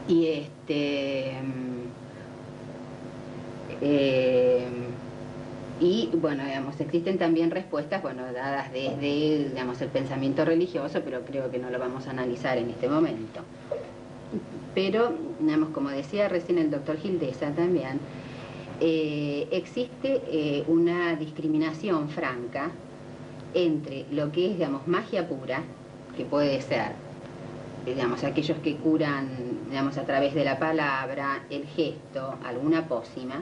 Y y bueno, digamos, existen también respuestas, bueno, dadas desde, digamos, el pensamiento religioso, pero creo que no lo vamos a analizar en este momento. Pero, digamos, como decía recién el doctor Gildesa también, existe una discriminación franca entre lo que es, digamos, magia pura, que puede ser, digamos, aquellos que curan, digamos, a través de la palabra, el gesto, alguna pócima,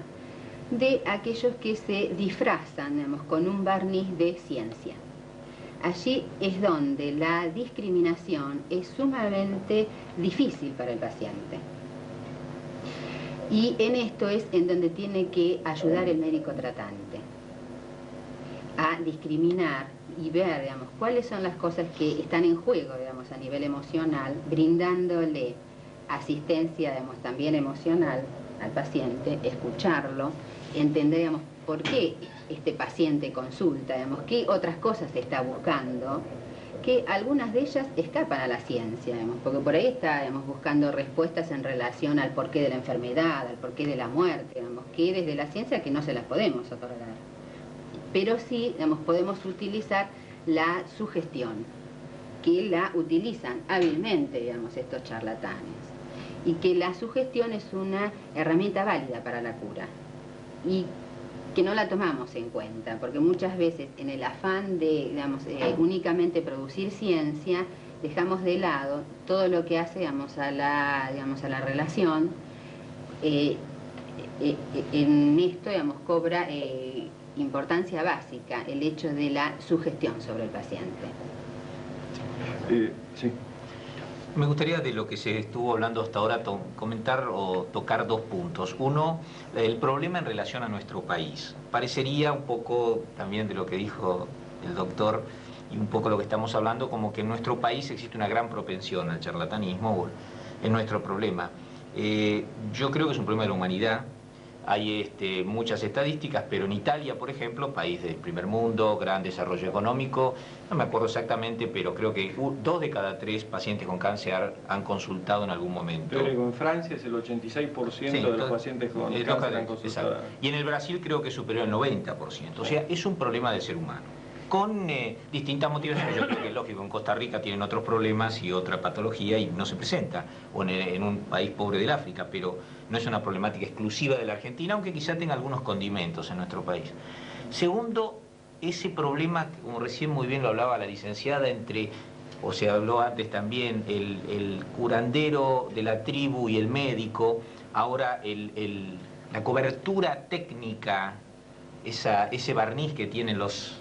de aquellos que se disfrazan, digamos, con un barniz de ciencia. Allí es donde la discriminación es sumamente difícil para el paciente. Y en esto es en donde tiene que ayudar el médico tratante a discriminar y ver, digamos, cuáles son las cosas que están en juego, digamos, a nivel emocional, brindándole asistencia, digamos, también emocional al paciente, escucharlo, entender, digamos, por qué este paciente consulta, digamos, qué otras cosas está buscando, que algunas de ellas escapan a la ciencia, digamos, porque por ahí está, digamos, buscando respuestas en relación al porqué de la enfermedad, al porqué de la muerte, digamos, que desde la ciencia que no se las podemos otorgar. Pero sí, digamos, podemos utilizar la sugestión, que la utilizan hábilmente, digamos, estos charlatanes, y que la sugestión es una herramienta válida para la cura, y que no la tomamos en cuenta, porque muchas veces en el afán de, digamos, únicamente producir ciencia, dejamos de lado todo lo que hace, digamos, a la relación. En esto, digamos, cobra importancia básica el hecho de la sugestión sobre el paciente. Sí. Me gustaría, de lo que se estuvo hablando hasta ahora, comentar o tocar dos puntos. Uno, el problema en relación a nuestro país. Parecería un poco también de lo que dijo el doctor y un poco lo que estamos hablando, como que en nuestro país existe una gran propensión al charlatanismo, es nuestro problema. Yo creo que es un problema de la humanidad. Hay muchas estadísticas, pero en Italia, por ejemplo, país del primer mundo, gran desarrollo económico, no me acuerdo exactamente, pero creo que 2 de cada 3 pacientes con cáncer han consultado en algún momento. Pero en Francia es el 86% de los pacientes con cáncer han consultado. Exacto. Y en el Brasil creo que es superior al 90%. O sea, es un problema del ser humano, con distintas motivaciones. Yo creo que es lógico, en Costa Rica tienen otros problemas y otra patología y no se presenta, o en un país pobre del África, pero no es una problemática exclusiva de la Argentina, aunque quizá tenga algunos condimentos en nuestro país. Segundo, ese problema, como recién muy bien lo hablaba la licenciada, entre, o se habló antes también, el curandero de la tribu y el médico, ahora la cobertura técnica, ese barniz que tienen los...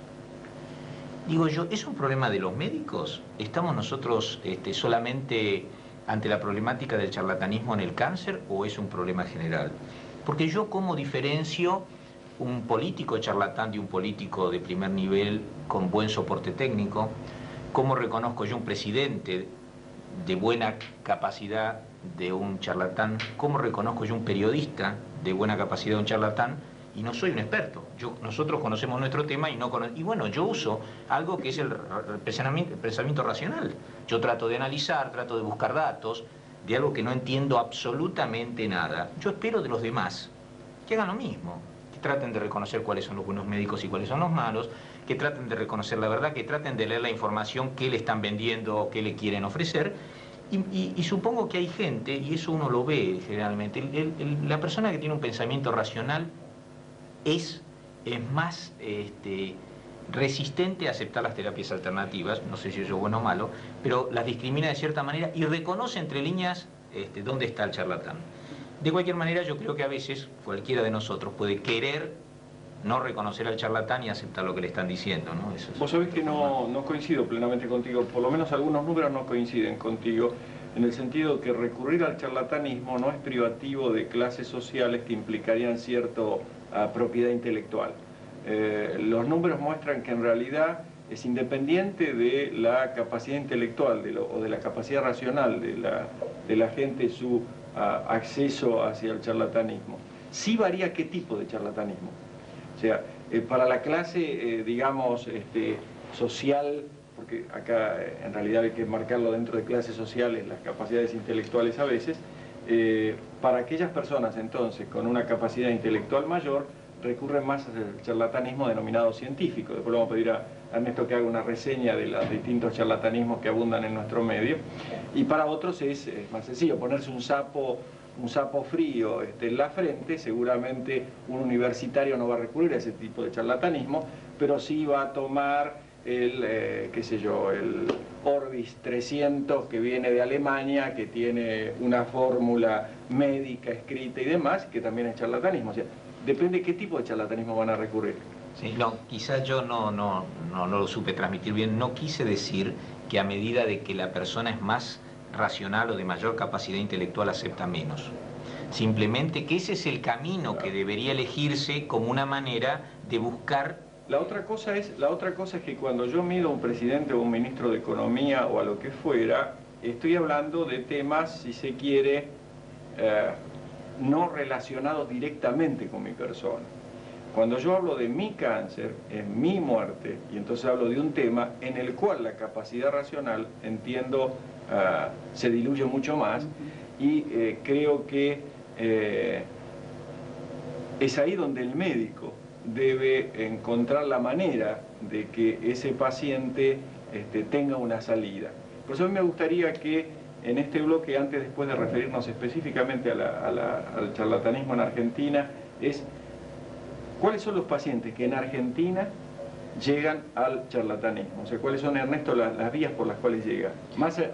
Digo yo, ¿es un problema de los médicos? ¿Estamos nosotros solamente ante la problemática del charlatanismo en el cáncer o es un problema general? Porque yo, ¿cómo diferencio un político charlatán de un político de primer nivel con buen soporte técnico? ¿Cómo reconozco yo un presidente de buena capacidad de un charlatán? ¿Cómo reconozco yo un periodista de buena capacidad de un charlatán? Y no soy un experto. Nosotros conocemos nuestro tema y bueno, yo uso algo que es el pensamiento racional. Yo trato de analizar, trato de buscar datos de algo que no entiendo absolutamente nada. Yo espero de los demás que hagan lo mismo, que traten de reconocer cuáles son los buenos médicos y cuáles son los malos, que traten de reconocer la verdad, que traten de leer la información que le están vendiendo o que le quieren ofrecer. Y supongo que hay gente, y eso uno lo ve generalmente, la persona que tiene un pensamiento racional es más resistente a aceptar las terapias alternativas, no sé si eso es bueno o malo, pero las discrimina de cierta manera y reconoce entre líneas dónde está el charlatán. De cualquier manera, yo creo que a veces cualquiera de nosotros puede querer no reconocer al charlatán y aceptar lo que le están diciendo, ¿no? Eso es... Vos sabés que no coincido plenamente contigo, por lo menos algunos números no coinciden contigo, en el sentido que recurrir al charlatanismo no es privativo de clases sociales que implicarían cierta propiedad intelectual. Los números muestran que en realidad es independiente de la capacidad intelectual o de la capacidad racional de la gente su acceso hacia el charlatanismo. Sí varía qué tipo de charlatanismo. O sea, para la clase, digamos, social, porque acá en realidad hay que marcarlo dentro de clases sociales, las capacidades intelectuales a veces, Para aquellas personas entonces con una capacidad intelectual mayor, recurren más al charlatanismo denominado científico. Después le vamos a pedir a Ernesto que haga una reseña de los distintos charlatanismos que abundan en nuestro medio. Y para otros es más sencillo, ponerse un sapo frío en la frente. Seguramente un universitario no va a recurrir a ese tipo de charlatanismo, pero sí va a tomar el Orbis 300 que viene de Alemania, que tiene una fórmula médica escrita y demás, que también es charlatanismo. O sea, depende de qué tipo de charlatanismo van a recurrir. Sí, no, quizás yo no lo supe transmitir bien. No quise decir que a medida de que la persona es más racional o de mayor capacidad intelectual acepta menos. Simplemente que ese es el camino que debería elegirse como una manera de buscar. La otra cosa es que cuando yo mido a un presidente o un ministro de Economía o a lo que fuera, estoy hablando de temas, si se quiere, no relacionados directamente con mi persona. Cuando yo hablo de mi cáncer, en mi muerte, y entonces hablo de un tema en el cual la capacidad racional, entiendo, se diluye mucho más, y creo que es ahí donde el médico debe encontrar la manera de que ese paciente tenga una salida. Por eso a mí me gustaría que en este bloque, después de referirnos específicamente al charlatanismo en Argentina, es cuáles son los pacientes que en Argentina llegan al charlatanismo. O sea, cuáles son, Ernesto, las vías por las cuales llega.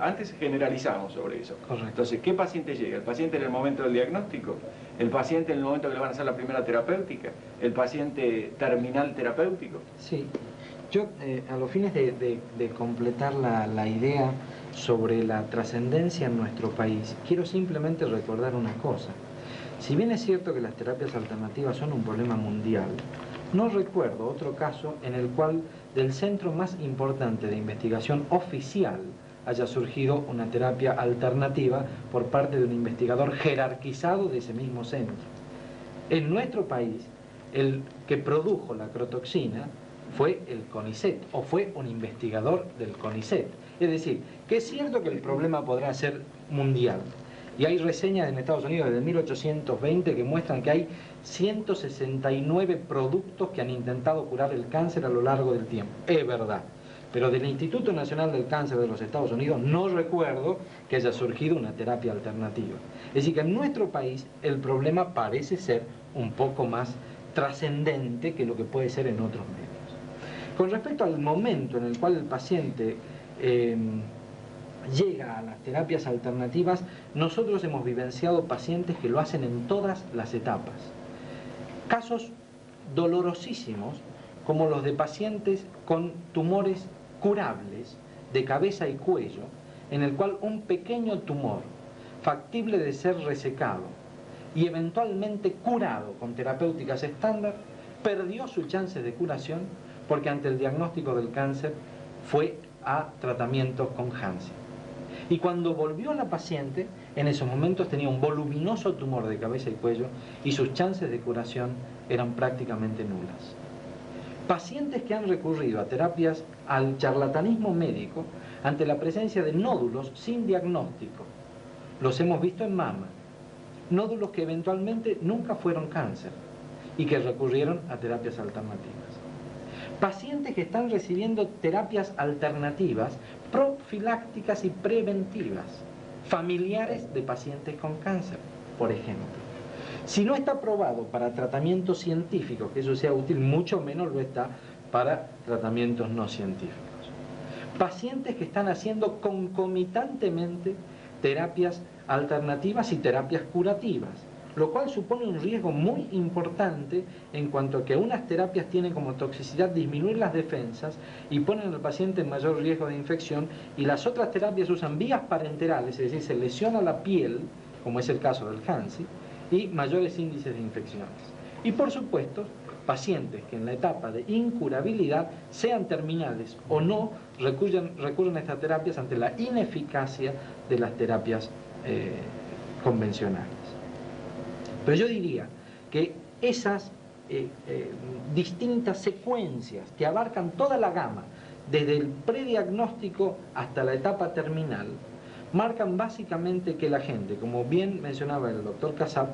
Antes generalizamos sobre eso. Correcto. Entonces, ¿qué paciente llega? ¿El paciente en el momento del diagnóstico? ¿El paciente en el momento que le van a hacer la primera terapéutica? ¿El paciente terminal terapéutico? Sí. Yo, a los fines de completar la idea sobre la trascendencia en nuestro país, quiero simplemente recordar una cosa. Si bien es cierto que las terapias alternativas son un problema mundial, no recuerdo otro caso en el cual del centro más importante de investigación oficial haya surgido una terapia alternativa por parte de un investigador jerarquizado de ese mismo centro. En nuestro país, el que produjo la crotoxina fue el CONICET, o fue un investigador del CONICET. Es decir, que es cierto que el problema podrá ser mundial, y hay reseñas en Estados Unidos desde 1820 que muestran que hay 169 productos que han intentado curar el cáncer a lo largo del tiempo. Es verdad. Pero del Instituto Nacional del Cáncer de los Estados Unidos no recuerdo que haya surgido una terapia alternativa. Es decir, que en nuestro país el problema parece ser un poco más trascendente que lo que puede ser en otros medios. Con respecto al momento en el cual el paciente llega a las terapias alternativas, nosotros hemos vivenciado pacientes que lo hacen en todas las etapas. Casos dolorosísimos como los de pacientes con tumores curables de cabeza y cuello, en el cual un pequeño tumor factible de ser resecado y eventualmente curado con terapéuticas estándar, perdió su chance de curación porque ante el diagnóstico del cáncer fue a tratamiento con Hansen. Y cuando volvió la paciente, en esos momentos tenía un voluminoso tumor de cabeza y cuello y sus chances de curación eran prácticamente nulas. Pacientes que han recurrido a terapias al charlatanismo médico ante la presencia de nódulos sin diagnóstico. Los hemos visto en mama. Nódulos que eventualmente nunca fueron cáncer y que recurrieron a terapias alternativas. Pacientes que están recibiendo terapias alternativas profilácticas y preventivas, familiares de pacientes con cáncer, por ejemplo. Si no está aprobado para tratamientos científicos, que eso sea útil, mucho menos lo está para tratamientos no científicos. Pacientes que están haciendo concomitantemente terapias alternativas y terapias curativas, lo cual supone un riesgo muy importante en cuanto a que unas terapias tienen como toxicidad disminuir las defensas y ponen al paciente en mayor riesgo de infección, y las otras terapias usan vías parenterales, es decir, se lesiona la piel, como es el caso del Hansen, y mayores índices de infecciones. Y por supuesto, pacientes que en la etapa de incurabilidad, sean terminales o no, recurren a estas terapias ante la ineficacia de las terapias convencionales. Pero yo diría que esas distintas secuencias que abarcan toda la gama, desde el prediagnóstico hasta la etapa terminal, marcan básicamente que la gente, como bien mencionaba el doctor Casab,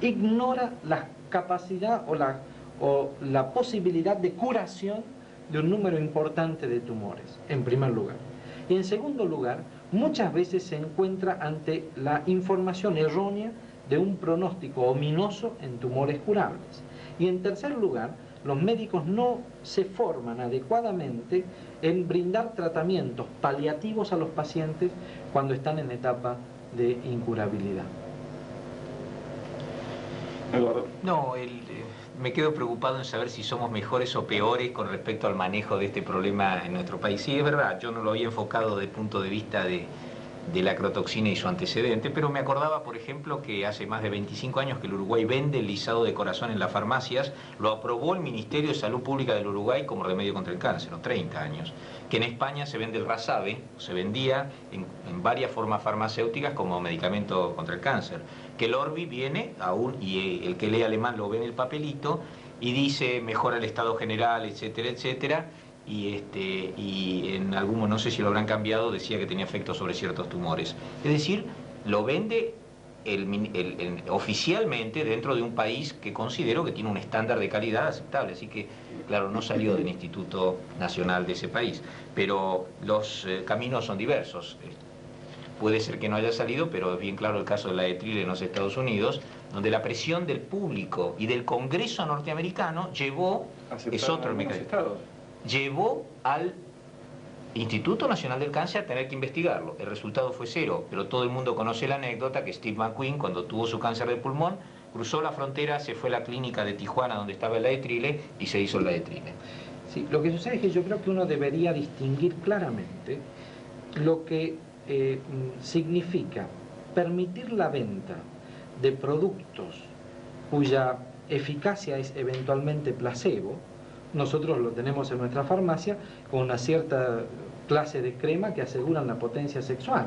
ignora la capacidad o la posibilidad de curación de un número importante de tumores, en primer lugar. Y en segundo lugar, muchas veces se encuentra ante la información errónea de un pronóstico ominoso en tumores curables. Y en tercer lugar, los médicos no se forman adecuadamente en brindar tratamientos paliativos a los pacientes cuando están en etapa de incurabilidad. Eduardo. No, me quedo preocupado en saber si somos mejores o peores con respecto al manejo de este problema en nuestro país. Sí, es verdad, yo no lo había enfocado desde el punto de vista de la acrotoxina y su antecedente, pero me acordaba, por ejemplo, que hace más de 25 años que el Uruguay vende el lisado de corazón en las farmacias, lo aprobó el Ministerio de Salud Pública del Uruguay como remedio contra el cáncer, 30 años. Que en España se vende el Rasabe, se vendía en varias formas farmacéuticas como medicamento contra el cáncer. Que el Orbi viene aún, y el que lee alemán lo ve en el papelito, y dice mejora el estado general, etcétera, etcétera. Y en algún, no sé si lo habrán cambiado, decía que tenía efectos sobre ciertos tumores. Es decir, lo vende oficialmente dentro de un país que considero que tiene un estándar de calidad aceptable. Así que, claro, no salió del Instituto Nacional de ese país. Pero los caminos son diversos. Puede ser que no haya salido, pero es bien claro el caso de la Etril en los Estados Unidos, donde la presión del público y del Congreso norteamericano llevó, es otro mecanismo, llevó al Instituto Nacional del Cáncer a tener que investigarlo. El resultado fue 0, pero todo el mundo conoce la anécdota que Steve McQueen, cuando tuvo su cáncer de pulmón, cruzó la frontera, se fue a la clínica de Tijuana donde estaba el Laetrile y se hizo el Laetrile. Sí, lo que sucede es que yo creo que uno debería distinguir claramente lo que significa permitir la venta de productos cuya eficacia es eventualmente placebo. Nosotros lo tenemos en nuestra farmacia con una cierta clase de crema que aseguran la potencia sexual,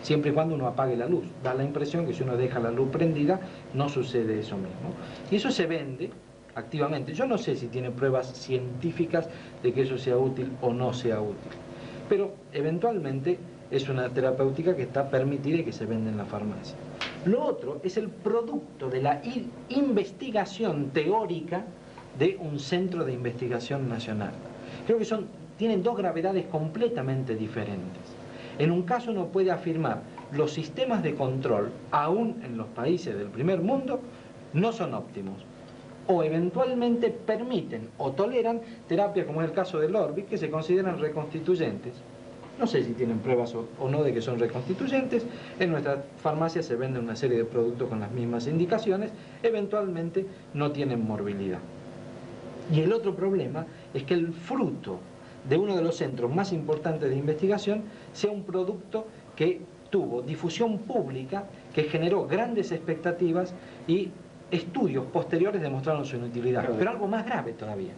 siempre y cuando uno apague la luz. Da la impresión que si uno deja la luz prendida no sucede eso mismo. Y eso se vende activamente. Yo no sé si tiene pruebas científicas de que eso sea útil o no sea útil, pero eventualmente es una terapéutica que está permitida y que se vende en la farmacia. Lo otro es el producto de la investigación teórica de un centro de investigación nacional. Creo que tienen dos gravedades completamente diferentes. En un caso uno puede afirmar los sistemas de control, aún en los países del primer mundo, no son óptimos, o eventualmente permiten o toleran terapias como es el caso del Orbi, que se consideran reconstituyentes. No sé si tienen pruebas o no de que son reconstituyentes. En nuestra farmacia se venden una serie de productos con las mismas indicaciones, eventualmente no tienen morbilidad. Y el otro problema es que el fruto de uno de los centros más importantes de investigación sea un producto que tuvo difusión pública, que generó grandes expectativas y estudios posteriores demostraron su inutilidad. Pero algo más grave todavía.